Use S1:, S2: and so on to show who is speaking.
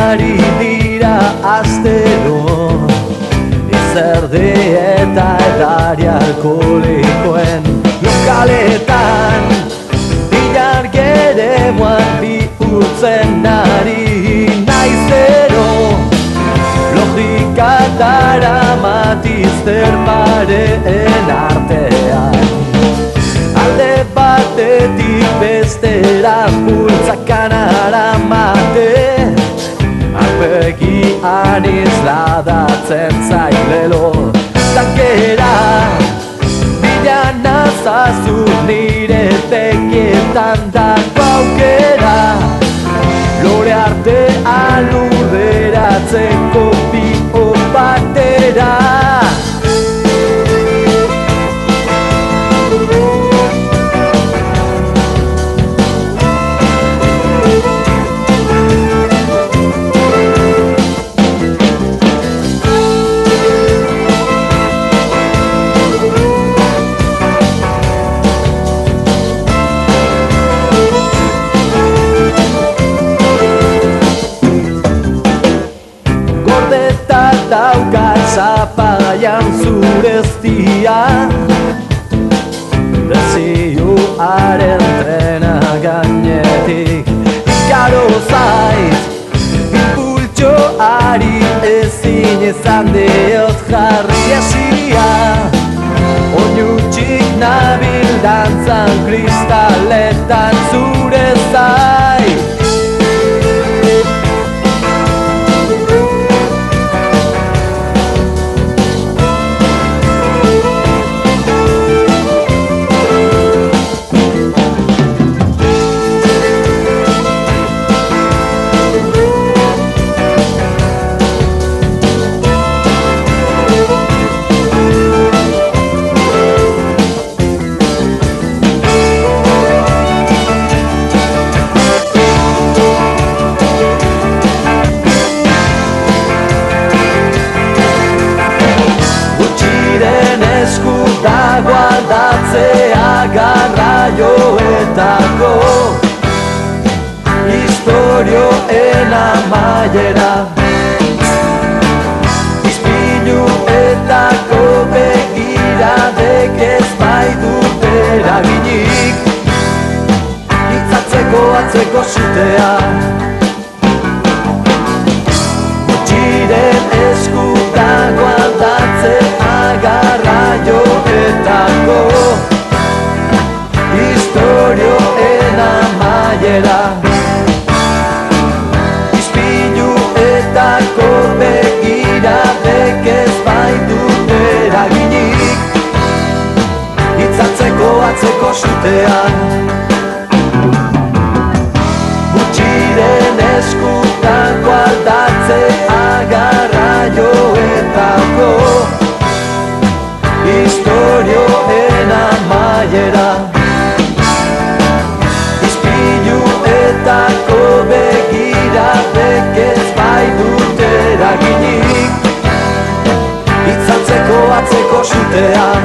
S1: ari dira astero izerdi eta edari alkoholikoen lokaletan ilargere moan bihurtzen ari naizero logika daramatiz pareen artean alde batetik bestera bultzakan aramate arpegian izladatzen zailelo tankera bila nazazu nire begietan dago aukera lore artean lurreratzeko bio batera daukat zapalaian zureztia Desioaren trena gainetik ikaro zait Impultxoari ezin izan diot jarri esia Oinutsik nabil dantzan kristaletan zure zait dago aldatzea garraioetako istorioen amaiera Ispiluetako begiradek ez baidute eraginik Itzatzeko atzeko zutea Gutxiren esku dago aldatzea garraioetako istorioen amaiera Ispiluetako begiradek ez baidute eraginik Itzatzeko atzeko zutean Gutxiren eskutako aldatzea garraioetako istorioen amaiera Ispiluetako begiradek ez baidute eraginik Itzatzeko atzeko zutean